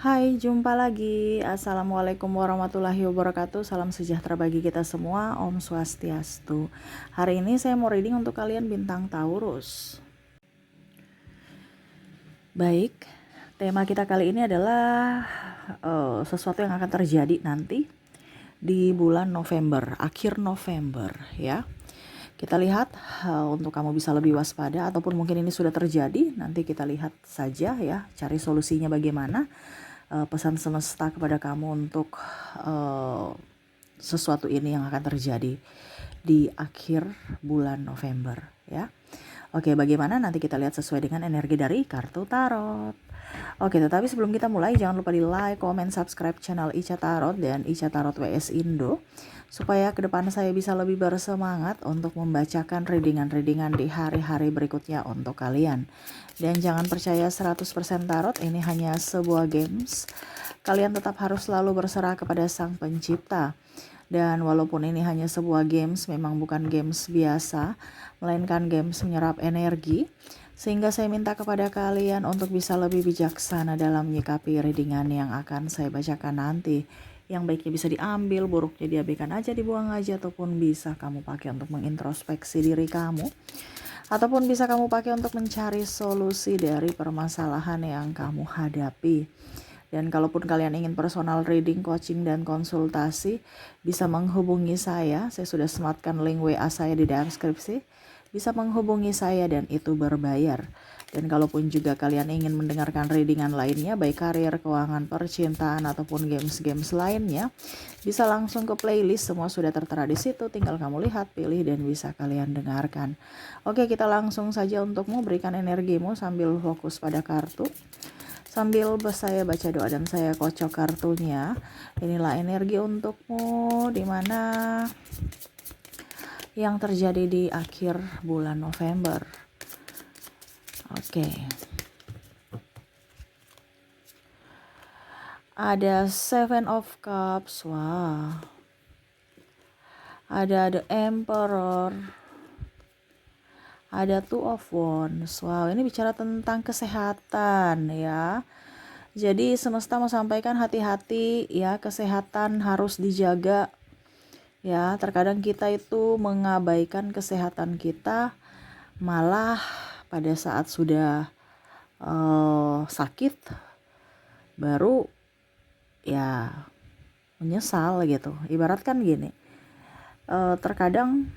Hai, jumpa lagi. Assalamualaikum warahmatullahi wabarakatuh. Salam sejahtera bagi kita semua. Om Swastiastu. Hari ini saya mau reading untuk kalian bintang Taurus. Baik, tema kita kali ini adalah sesuatu yang akan terjadi nanti di bulan November, akhir November ya. Kita lihat untuk kamu bisa lebih waspada ataupun mungkin ini sudah terjadi, nanti kita lihat saja ya, cari solusinya bagaimana. Pesan semesta kepada kamu untuk sesuatu ini yang akan terjadi di akhir bulan November ya. Oke, bagaimana nanti kita lihat sesuai dengan energi dari kartu tarot. Oke, tetapi sebelum kita mulai jangan lupa di like, comment, subscribe channel Ica Tarot dan Ica Tarot WS Indo supaya ke depan saya bisa lebih bersemangat untuk membacakan readingan-readingan di hari-hari berikutnya untuk kalian. Dan jangan percaya 100% tarot, ini hanya sebuah games. Kalian tetap harus selalu berserah kepada Sang Pencipta. Dan walaupun ini hanya sebuah games, memang bukan games biasa, melainkan games menyerap energi. Sehingga saya minta kepada kalian untuk bisa lebih bijaksana dalam menyikapi readingan yang akan saya bacakan nanti. Yang baiknya bisa diambil, buruknya diabaikan aja, dibuang aja, ataupun bisa kamu pakai untuk mengintrospeksi diri kamu. Ataupun bisa kamu pakai untuk mencari solusi dari permasalahan yang kamu hadapi. Dan kalaupun kalian ingin personal reading, coaching, dan konsultasi, bisa menghubungi saya. Saya sudah sematkan link WA saya di deskripsi. Bisa menghubungi saya dan itu berbayar. Dan kalaupun juga kalian ingin mendengarkan readingan lainnya, baik karir, keuangan, percintaan, ataupun games-games lainnya, bisa langsung ke playlist, semua sudah tertera di situ, tinggal kamu lihat, pilih, dan bisa kalian dengarkan. Oke, kita langsung saja untukmu, berikan energimu sambil fokus pada kartu. Sambil saya baca doa dan saya kocok kartunya. Inilah energi untukmu, dimana yang terjadi di akhir bulan November. Oke. Ada Seven of Cups. Wah. Ada The Emperor. Ada Two of Wands. Wow, ini bicara tentang kesehatan ya. Jadi semesta mau sampaikan hati-hati ya, kesehatan harus dijaga. Ya, terkadang kita itu mengabaikan kesehatan kita, malah pada saat sudah sakit baru ya menyesal gitu. Ibaratkan gini, terkadang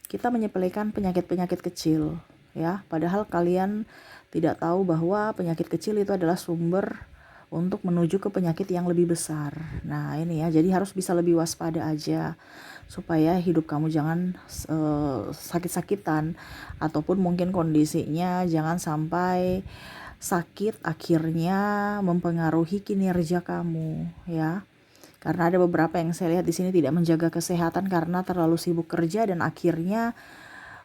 kita menyepelekan penyakit-penyakit kecil ya, padahal kalian tidak tahu bahwa penyakit kecil itu adalah sumber untuk menuju ke penyakit yang lebih besar. Nah ini ya, jadi harus bisa lebih waspada aja supaya hidup kamu jangan sakit-sakitan, ataupun mungkin kondisinya jangan sampai sakit akhirnya mempengaruhi kinerja kamu ya. Karena ada beberapa yang saya lihat di sini tidak menjaga kesehatan karena terlalu sibuk kerja, dan akhirnya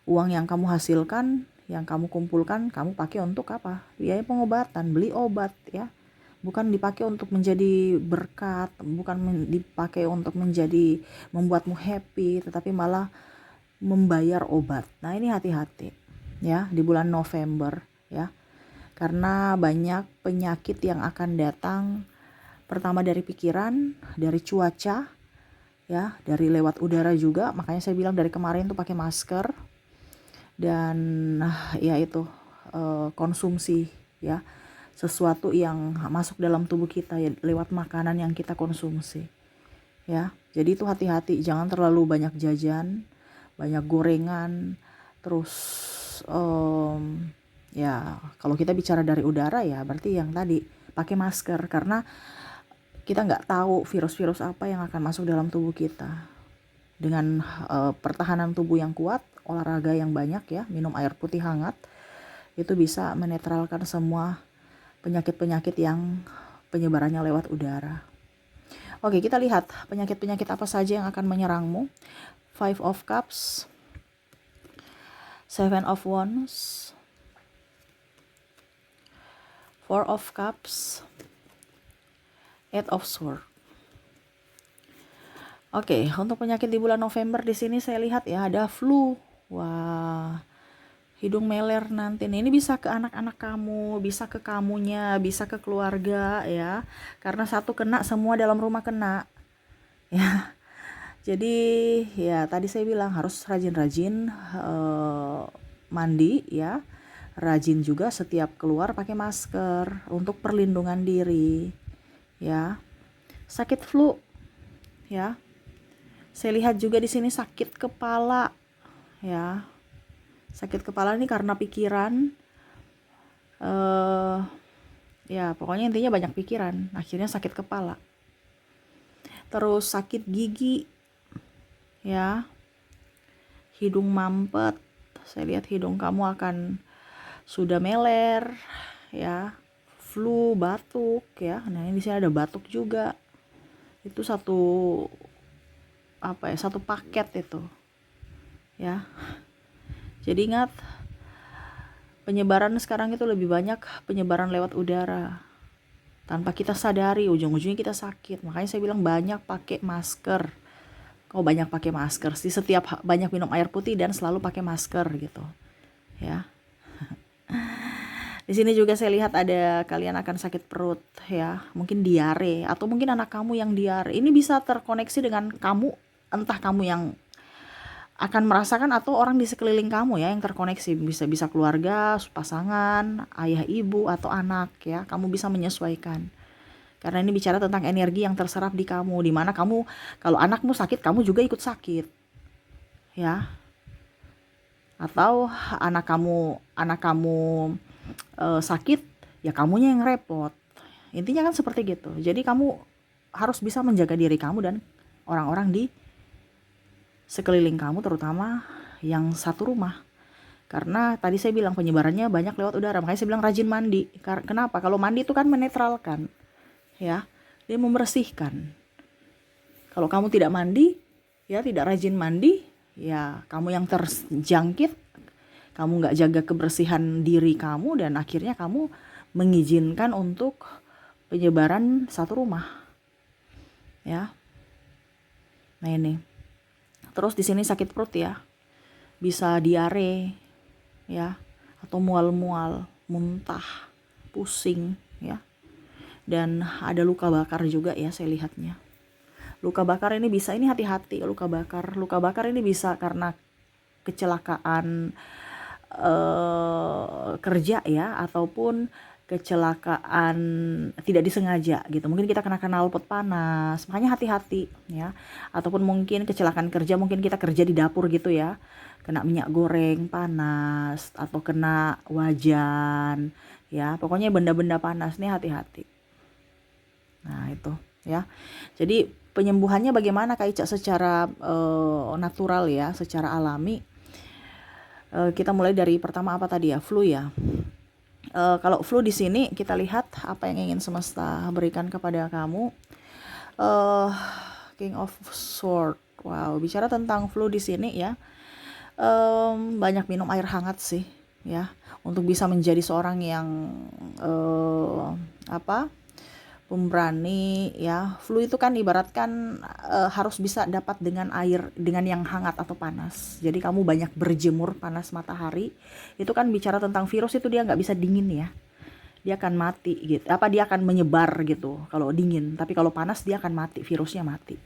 uang yang kamu hasilkan, yang kamu kumpulkan, kamu pakai untuk apa? Biaya pengobatan, beli obat ya. Bukan dipakai untuk menjadi berkat, bukan dipakai untuk menjadi membuatmu happy, tetapi malah membayar obat. Nah ini hati-hati ya di bulan November ya, karena banyak penyakit yang akan datang. Pertama dari pikiran, dari cuaca ya, dari lewat udara juga. Makanya saya bilang dari kemarin tuh pakai masker. Dan ya itu konsumsi ya, sesuatu yang masuk dalam tubuh kita ya lewat makanan yang kita konsumsi ya. Jadi itu hati-hati, jangan terlalu banyak jajan, banyak gorengan. Terus ya kalau kita bicara dari udara ya berarti yang tadi pakai masker, karena kita nggak tahu virus-virus apa yang akan masuk dalam tubuh kita. Dengan pertahanan tubuh yang kuat, olahraga yang banyak ya, minum air putih hangat, itu bisa menetralkan semua penyakit-penyakit yang penyebarannya lewat udara. Oke, kita lihat penyakit-penyakit apa saja yang akan menyerangmu. Five of Cups, Seven of Wands, Four of Cups, Eight of Swords. Oke, untuk penyakit di bulan November di sini saya lihat ya ada flu. Wah, hidung meler nanti nih. Ini bisa ke anak-anak kamu, bisa ke kamunya, bisa ke keluarga ya. Karena satu kena, semua dalam rumah kena ya. Jadi ya tadi saya bilang harus rajin-rajin mandi ya. Rajin juga setiap keluar pakai masker untuk perlindungan diri ya. Sakit flu ya. Saya lihat juga di sini sakit kepala ya. Sakit kepala ini karena pikiran, ya pokoknya intinya banyak pikiran, akhirnya sakit kepala. Terus sakit gigi ya, hidung mampet. Saya lihat hidung kamu akan sudah meler ya, flu, batuk ya. Nah ini di sini ada batuk juga. Itu satu satu paket itu ya. Jadi ingat, penyebaran sekarang itu lebih banyak penyebaran lewat udara. Tanpa kita sadari, ujung-ujungnya kita sakit. Makanya saya bilang banyak pakai masker. Banyak pakai masker. Di setiap banyak minum air putih dan selalu pakai masker gitu. Ya. Di sini juga saya lihat ada kalian akan sakit perut ya. Mungkin diare atau mungkin anak kamu yang diare. Ini bisa terkoneksi dengan kamu, entah kamu yang akan merasakan atau orang di sekeliling kamu ya yang terkoneksi, bisa keluarga, pasangan, ayah ibu atau anak ya. Kamu bisa menyesuaikan. Karena ini bicara tentang energi yang terserap di kamu, di mana kamu kalau anakmu sakit kamu juga ikut sakit. Ya. Atau anak kamu sakit ya kamunya yang repot. Intinya kan seperti gitu. Jadi kamu harus bisa menjaga diri kamu dan orang-orang di sekeliling kamu, terutama yang satu rumah. Karena tadi saya bilang penyebarannya banyak lewat udara, makanya saya bilang rajin mandi. Kenapa? Kalau mandi itu kan menetralkan ya, dia membersihkan. Kalau kamu tidak mandi ya, tidak rajin mandi ya, kamu yang terjangkit, kamu nggak jaga kebersihan diri kamu, dan akhirnya kamu mengizinkan untuk penyebaran satu rumah ya. Nah ini. Terus di sini sakit perut ya, bisa diare ya, atau mual-mual, muntah, pusing ya. Dan ada luka bakar juga ya saya lihatnya. Luka bakar ini bisa, ini hati-hati luka bakar. Luka bakar ini bisa karena kecelakaan kerja ya, ataupun kecelakaan tidak disengaja gitu. Mungkin kita kena knalpot panas, makanya hati-hati ya. Ataupun mungkin kecelakaan kerja, mungkin kita kerja di dapur gitu ya, kena minyak goreng panas atau kena wajan ya. Pokoknya benda-benda panas nih hati-hati. Nah itu ya. Jadi penyembuhannya bagaimana Kak Ica? Secara natural ya, secara alami. Kita mulai dari pertama apa tadi ya, flu ya. Kalau flu di sini kita lihat apa yang ingin semesta berikan kepada kamu. King of Sword. Wow, bicara tentang flu di sini ya. Banyak minum air hangat sih ya, untuk bisa menjadi seorang yang pemberani ya. Flu itu kan ibaratkan harus bisa dapat dengan air, dengan yang hangat atau panas. Jadi kamu banyak berjemur panas matahari, itu kan bicara tentang virus, itu dia nggak bisa dingin ya, dia akan mati gitu. Dia akan menyebar gitu kalau dingin, tapi kalau panas dia akan mati, virusnya mati.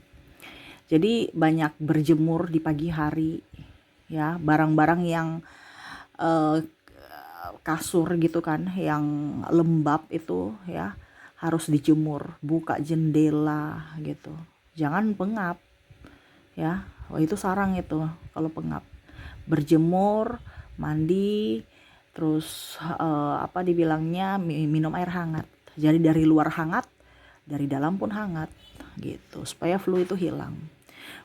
Jadi banyak berjemur di pagi hari ya, barang-barang yang kasur gitu kan, yang lembab itu ya harus dijemur. Buka jendela gitu, jangan pengap ya. Itu sarang itu kalau pengap. Berjemur, mandi, terus dibilangnya minum air hangat. Jadi dari luar hangat, dari dalam pun hangat gitu, supaya flu itu hilang.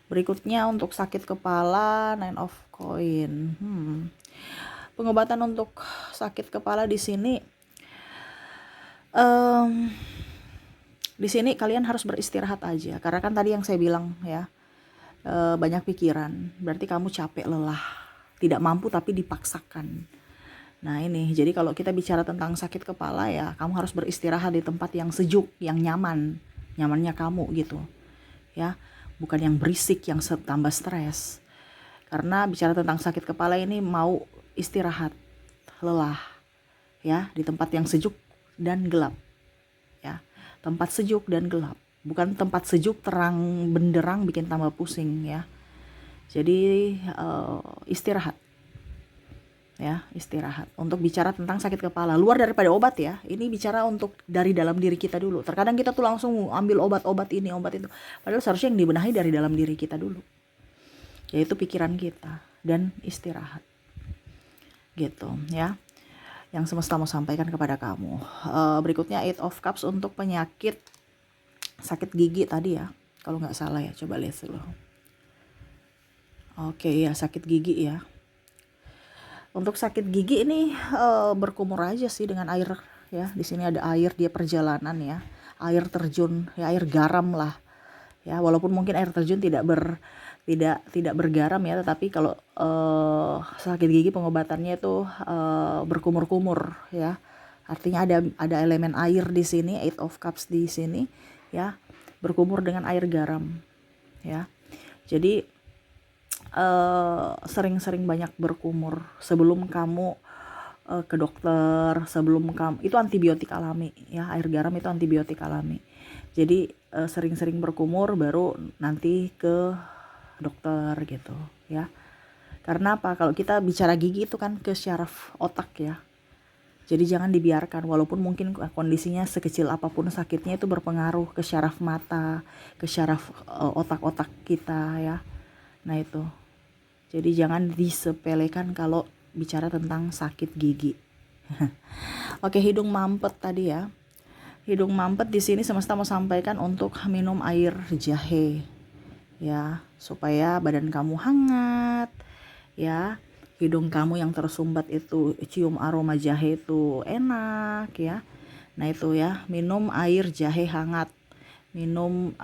Berikutnya untuk sakit kepala, 9 of coin. Pengobatan untuk sakit kepala di sini, di sini kalian harus beristirahat aja, karena kan tadi yang saya bilang ya, banyak pikiran, berarti kamu capek, lelah, tidak mampu tapi dipaksakan. Nah ini, jadi kalau kita bicara tentang sakit kepala ya, kamu harus beristirahat di tempat yang sejuk, yang nyamannya kamu gitu ya, bukan yang berisik, yang tambah stres. Karena bicara tentang sakit kepala ini mau istirahat lelah, ya, di tempat yang sejuk dan gelap, ya. Tempat sejuk dan gelap, bukan tempat sejuk terang benderang bikin tambah pusing, ya. Jadi istirahat, ya, istirahat. Untuk bicara tentang sakit kepala, luar daripada obat ya, ini bicara untuk dari dalam diri kita dulu. Terkadang kita tuh langsung ambil obat-obat ini, obat itu, padahal seharusnya yang dibenahi dari dalam diri kita dulu, yaitu pikiran kita dan istirahat, gitu ya, yang semesta mau sampaikan kepada kamu. Berikutnya Eight of Cups untuk penyakit sakit gigi tadi ya, kalau nggak salah ya, coba lihat dulu. Oke ya, sakit gigi ya. Untuk sakit gigi ini berkumur aja sih dengan air ya. Di sini ada air, dia perjalanan ya. Air terjun ya, air garam lah. Ya, walaupun mungkin air terjun tidak bergaram ya, tetapi kalau sakit gigi pengobatannya itu berkumur-kumur ya. Artinya ada elemen air di sini, Eight of Cups di sini ya, berkumur dengan air garam ya. Jadi sering-sering banyak berkumur sebelum kamu ke dokter, sebelum kamu, itu antibiotik alami ya, air garam itu antibiotik alami. Jadi sering-sering berkumur baru nanti ke dokter gitu ya. Karena apa? Kalau kita bicara gigi itu kan ke syaraf otak ya. Jadi jangan dibiarkan, walaupun mungkin kondisinya sekecil apapun sakitnya, itu berpengaruh ke syaraf mata, ke syaraf otak-otak kita ya. Nah itu. Jadi jangan disepelekan kalau bicara tentang sakit gigi. Oke, hidung mampet tadi ya. Hidung mampet di sini semesta mau sampaikan untuk minum air jahe ya, supaya badan kamu hangat ya. Hidung kamu yang tersumbat itu cium aroma jahe itu enak ya. Nah itu ya, minum air jahe hangat. Minum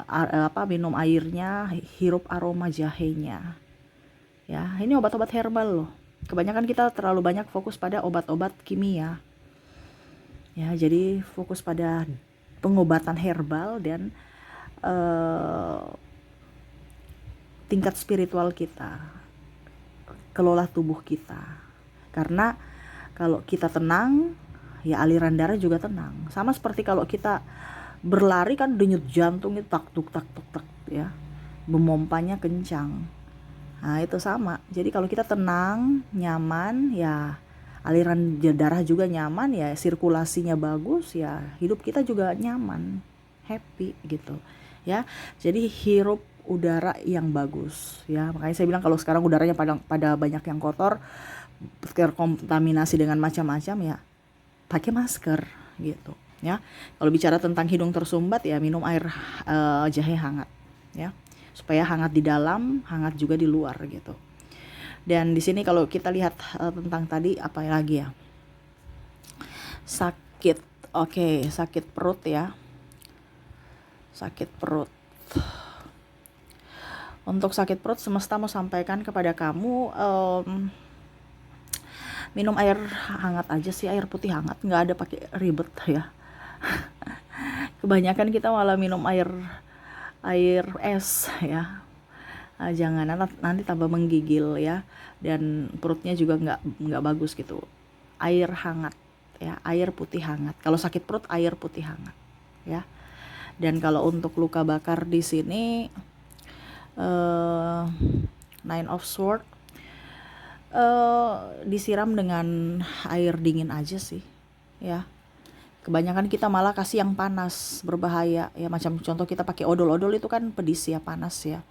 minum airnya, hirup aroma jahenya. Ya, ini obat-obat herbal loh. Kebanyakan kita terlalu banyak fokus pada obat-obat kimia. Ya, jadi fokus pada pengobatan herbal dan tingkat spiritual kita, kelola tubuh kita. Karena kalau kita tenang, ya aliran darah juga tenang. Sama seperti kalau kita berlari kan denyut jantung itu tak tuk ya. Memompanya kencang. Nah itu sama, jadi kalau kita tenang, nyaman ya, aliran darah juga nyaman ya, sirkulasinya bagus ya, hidup kita juga nyaman, happy gitu ya. Jadi hirup udara yang bagus ya, makanya saya bilang kalau sekarang udaranya pada banyak yang kotor, terkontaminasi dengan macam-macam ya, pakai masker gitu ya. Kalau bicara tentang hidung tersumbat ya, minum air jahe hangat ya, supaya hangat di dalam, hangat juga di luar gitu. Dan di sini kalau kita lihat tentang tadi apa lagi ya? Sakit. Oke, sakit perut ya. Sakit perut. Untuk sakit perut semesta mau sampaikan kepada kamu minum air hangat aja sih, air putih hangat, nggak ada pakai ribet ya. Kebanyakan kita malah minum air es ya. Jangan, nanti tambah menggigil ya, dan perutnya juga nggak bagus gitu. Air hangat ya, air putih hangat. Kalau sakit perut air putih hangat ya. Dan kalau untuk luka bakar di sini Nine of Swords, disiram dengan air dingin aja sih ya. Kebanyakan kita malah kasih yang panas, berbahaya ya. Macam contoh kita pakai odol itu kan pedis ya, panas ya.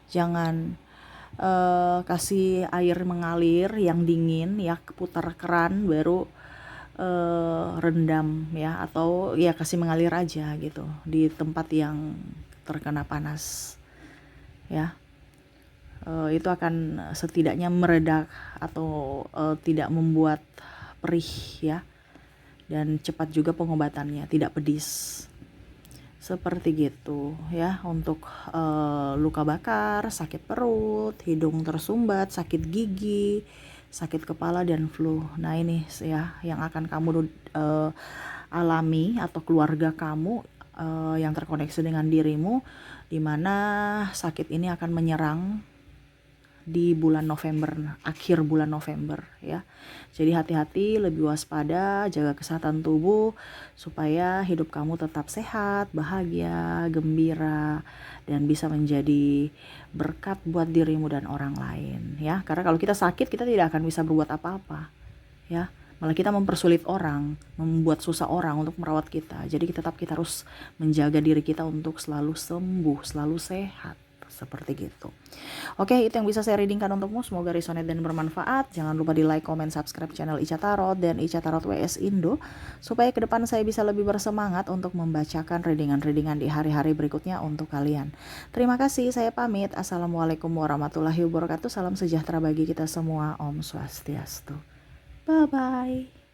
Jangan kasih air mengalir yang dingin ya, putar keran baru rendam ya, atau ya kasih mengalir aja gitu di tempat yang terkena panas ya. Itu akan setidaknya meredak atau tidak membuat perih ya, dan cepat juga pengobatannya, tidak pedis. Seperti gitu ya, untuk luka bakar, sakit perut, hidung tersumbat, sakit gigi, sakit kepala, dan flu. Nah ini ya yang akan kamu alami, atau keluarga kamu yang terkoneksi dengan dirimu, dimana sakit ini akan menyerang di bulan November, akhir bulan November ya. Jadi hati-hati, lebih waspada, jaga kesehatan tubuh supaya hidup kamu tetap sehat, bahagia, gembira, dan bisa menjadi berkat buat dirimu dan orang lain ya. Karena kalau kita sakit, kita tidak akan bisa berbuat apa-apa ya. Malah kita mempersulit orang, membuat susah orang untuk merawat kita. Jadi kita harus menjaga diri kita untuk selalu sembuh, selalu sehat. Seperti gitu. Oke, itu yang bisa saya readingkan untukmu. Semoga resonate dan bermanfaat. Jangan lupa di like, comment, subscribe channel Ica Tarot dan Ica Tarot WS Indo, supaya ke depan saya bisa lebih bersemangat untuk membacakan readingan-readingan di hari-hari berikutnya untuk kalian. Terima kasih, saya pamit. Assalamualaikum warahmatullahi wabarakatuh. Salam sejahtera bagi kita semua. Om Swastiastu. Bye-bye.